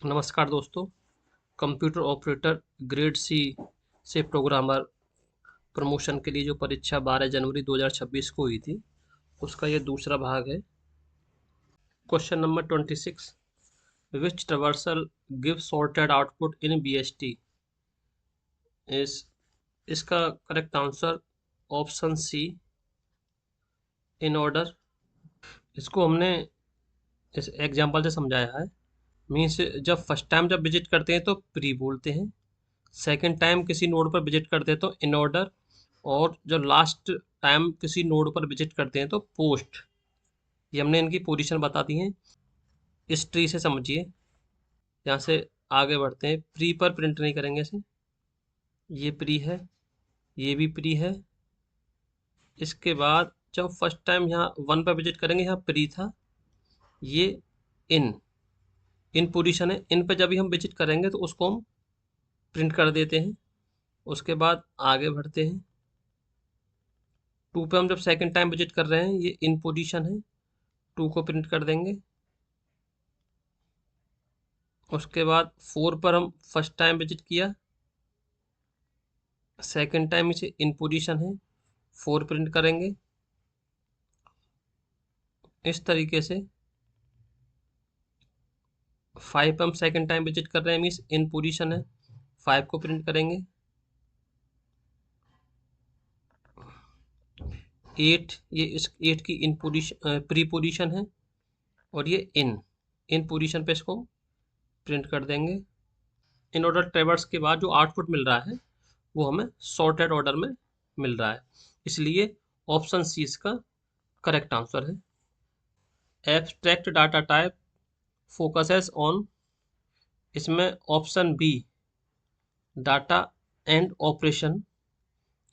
नमस्कार दोस्तों। Computer operator grade C से प्रोग्रामर प्रमोशन के लिए जो परीक्षा 12 जनवरी 2026 को हुई थी, उसका ये दूसरा भाग है। Question number 26, which traversal give sorted output in BST. इस इसका correct answer option C, in order. इसको हमने इस एग्जाम्पल से समझाया है। मीन्स जब फर्स्ट टाइम जब विजिट करते हैं तो प्री बोलते हैं, सेकेंड टाइम किसी नोड पर विजिट करते हैं तो इन ऑर्डर, और जब लास्ट टाइम किसी नोड पर विजिट करते हैं तो पोस्ट। ये हमने इनकी पोजीशन बता दी है। इस ट्री से समझिए। यहाँ से आगे बढ़ते हैं। प्री पर प्रिंट नहीं करेंगे इसे। ये प्री है, ये भी प्री है। इसके बाद जब फर्स्ट टाइम यहाँ 1 पर विजिट करेंगे, यहाँ प्री था, ये इन इन पोजीशन है। इन पर जब भी हम विजिट करेंगे तो उसको हम प्रिंट कर देते हैं। उसके बाद आगे बढ़ते हैं। 2 पे हम जब सेकंड टाइम विजिट कर रहे हैं, ये इन पोजीशन है, 2 को प्रिंट कर देंगे। उसके बाद 4 पर हम फर्स्ट टाइम विजिट किया, सेकंड टाइम इसे इन पोजीशन है, 4 प्रिंट करेंगे। इस तरीके से 5 पर हम सेकंड टाइम विजिट कर रहे हैं, मीन्स इन पोजीशन है, 5 को प्रिंट करेंगे। 8, ये इस 8 की इन पोजीशन प्री पोजीशन है, और ये इन पोजीशन पे इसको प्रिंट कर देंगे। इन ऑर्डर ट्रेवर्स के बाद जो आउटपुट मिल रहा है वो हमें सॉर्टेड ऑर्डर में मिल रहा है, इसलिए ऑप्शन सी इसका करेक्ट आंसर है। Abstract data type focuses on, इसमें option B data and operation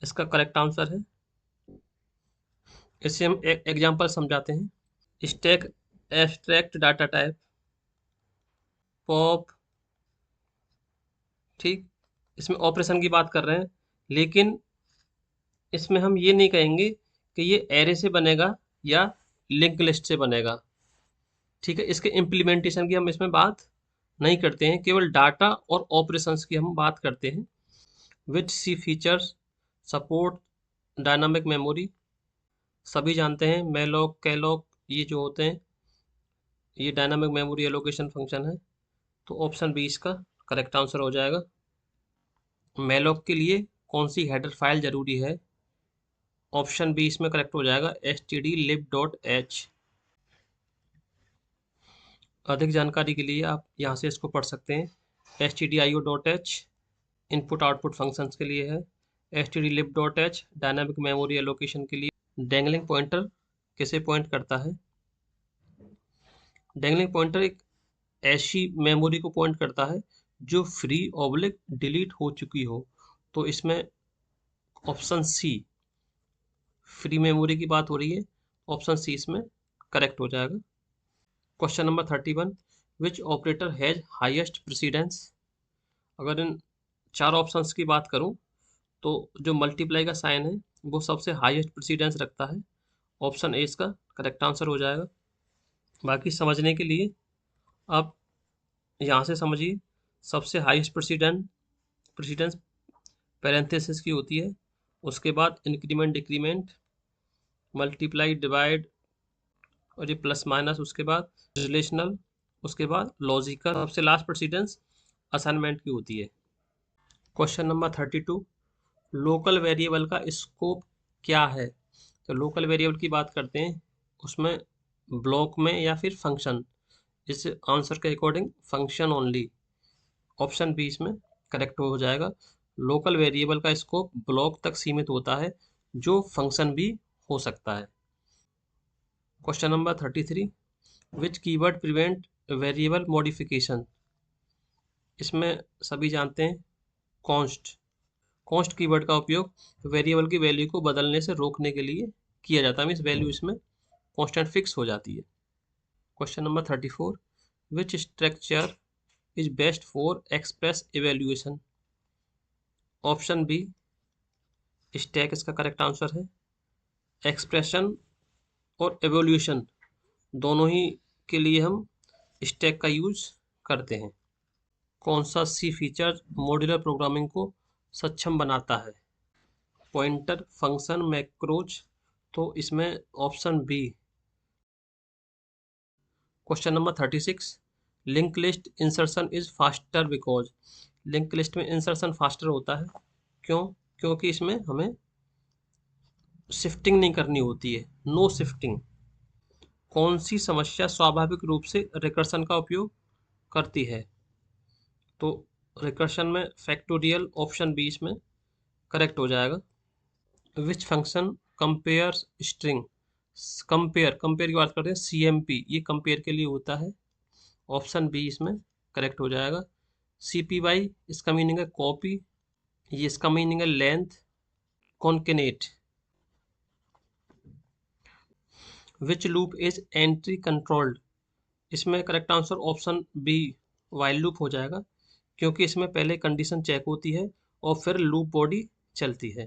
इसका करेक्ट आंसर है। इससे हम एक एग्जांपल समझाते हैं। Stack abstract data type pop, ठीक, इसमें ऑपरेशन की बात कर रहे हैं, लेकिन इसमें हम ये नहीं कहेंगे कि ये एरे से बनेगा या लिंक लिस्ट से बनेगा, ठीक है। इसके इम्प्लीमेंटेशन की हम इसमें बात नहीं करते हैं, केवल डाटा और ऑपरेशंस की हम बात करते हैं। विच सी फीचर्स सपोर्ट डायनामिक मेमोरी, सभी जानते हैं मेलॉक कैलॉक ये जो होते हैं, ये डायनामिक मेमोरी एलोकेशन फंक्शन है, तो ऑप्शन बी इसका करेक्ट आंसर हो जाएगा। मेलॉक के लिए कौन सी हेडर फाइल जरूरी है, ऑप्शन बी इसमें करेक्ट हो जाएगा, stdlib.h। अधिक जानकारी के लिए आप यहाँ से इसको पढ़ सकते हैं। stdio.h इनपुट आउटपुट फंक्शंस के लिए है, stdlib.h डायनामिक मेमोरी एलोकेशन के लिए। डैंगलिंग पॉइंटर किसे पॉइंट करता है, डैंगलिंग पॉइंटर एक ऐसी मेमोरी को पॉइंट करता है जो फ्री ऑब्लिक डिलीट हो चुकी हो, तो इसमें ऑप्शन सी फ्री मेमोरी की बात हो रही है, ऑप्शन सी इसमें करेक्ट हो जाएगा। Question number 31, which operator has highest precedence. अगर इन 4 ऑप्शंस की बात करूं तो जो मल्टीप्लाई का साइन है वो सबसे हाईएस्ट प्रेसिडेंस रखता है, ऑप्शन ए इसका करेक्ट आंसर हो जाएगा। बाकी समझने के लिए आप यहाँ से समझिए। सबसे हाईएस्ट प्रेसिडेंस पैरेंथेसिस की होती है, उसके बाद इंक्रीमेंट डिक्रीमेंट मल्टीप्लाई डिवाइड और ये प्लस माइनस, उसके बाद रिलेशनल, उसके बाद लॉजिकल, सबसे लास्ट प्रेसिडेंस असाइनमेंट की होती है। क्वेश्चन नंबर 32, लोकल वेरिएबल का स्कोप क्या है। तो लोकल वेरिएबल की बात करते हैं, उसमें ब्लॉक में या फिर फंक्शन, इस आंसर के according function only, option B इसमें करेक्ट हो जाएगा। लोकल वेरिएबल का स्कोप ब्लॉक तक सीमित होता है, जो फंक्शन भी हो सकता है। क्वेश्चन नंबर 33, विच कीवर्ड प्रिवेंट वेरिएबल मॉडिफिकेशन। इसमें सभी जानते हैं कॉन्स्ट कीवर्ड का उपयोग वेरिएबल की वैल्यू को बदलने से रोकने के लिए किया जाता है, मीन्स वैल्यू इसमें कांस्टेंट फिक्स हो जाती है। Question number 34, which structure is best for express evaluation. Option B stack इसका करेक्ट आंसर है। एक्सप्रेशन और एवोल्यूशन दोनों ही के लिए हम स्टैक का यूज करते हैं। कौन सा सी फीचर मॉड्यूलर प्रोग्रामिंग को सक्षम बनाता है? Pointer, function, macros. तो इसमें option B. Question number 36, link list insertion is faster because. Link list में इंसर्शन फास्टर होता है, क्यों? क्योंकि इसमें हमें शिफ्टिंग नहीं करनी होती है, नो शिफ्टिंग। कौन सी समस्या स्वाभाविक रूप से रिकर्शन का उपयोग करती है? तो रिकर्शन में फैक्टोरियल, ऑप्शन बी इसमें करेक्ट हो जाएगा। Which function compare string. Compare की बात करते हैं, CMP ये कंपेयर के लिए होता है, ऑप्शन बी इसमें करेक्ट हो जाएगा। CPY इसका मीनिंग है कॉपी, ये इसका मीनिंग है length. Concatenate. Which loop is entry controlled. इसमें correct answer option B while loop हो जाएगा, क्योंकि इसमें पहले कंडीशन चेक होती है और फिर लूप बॉडी चलती है।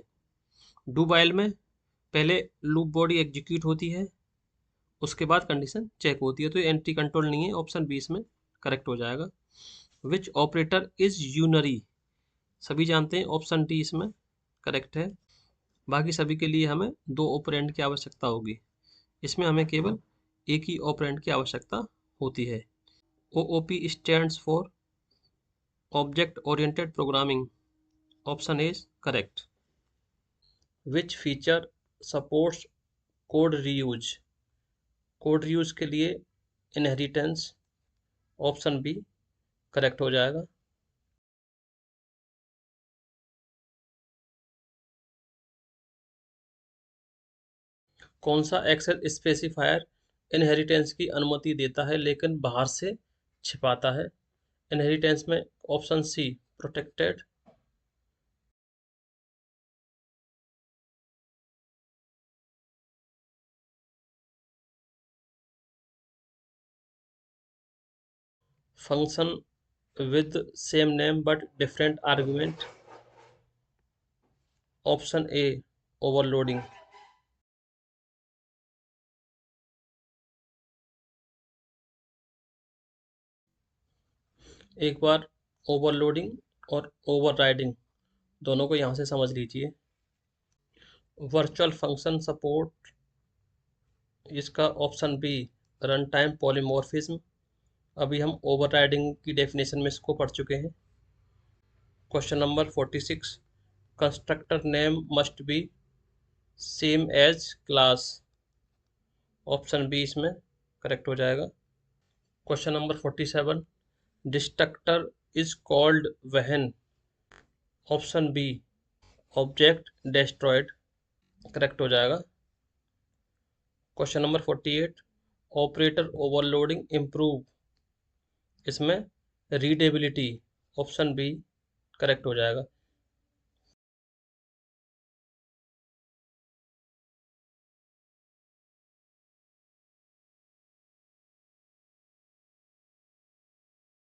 डू वाइल में पहले लूप बॉडी एग्जीक्यूट होती है, उसके बाद कंडीशन चेक होती है, तो ये एंट्री कंट्रोल नहीं है, ऑप्शन बी इसमें करेक्ट हो जाएगा। विच ऑपरेटर इज यूनरी। सभी जानते हैं ऑप्शन डी इसमें करेक्ट है। बाकी सभी के लिए हमें 2 ऑपरेंड की आवश्यकता होगी, इसमें हमें केवल एक ही ऑपरेंड की आवश्यकता होती है। OOP stands for object oriented programming, option A is correct. Which feature supports code reuse. Code reuse के लिए इनहेरिटेंस, ऑप्शन बी करेक्ट हो जाएगा। कौन सा एक्सेल स्पेसिफायर इनहेरिटेंस की अनुमति देता है लेकिन बाहर से छिपाता है? इनहेरिटेंस में option C protected. Function with same name but different argument, option A overloading. एक बार ओवरलोडिंग और ओवरराइडिंग दोनों को यहाँ से समझ लीजिए। वर्चुअल फंक्शन सपोर्ट, इसका option be run time polymorphism. अभी हम ओवरराइडिंग की डेफिनेशन में इसको पढ़ चुके हैं। Question number 46, constructor name must be same as class, option B इसमें करेक्ट हो जाएगा। Question number 47, destructor is called when, option B object destroyed, correct हो जाएगा। Question number 48, operator overloading improve, इसमें रीडेबिलिटी, ऑप्शन बी करेक्ट हो जाएगा।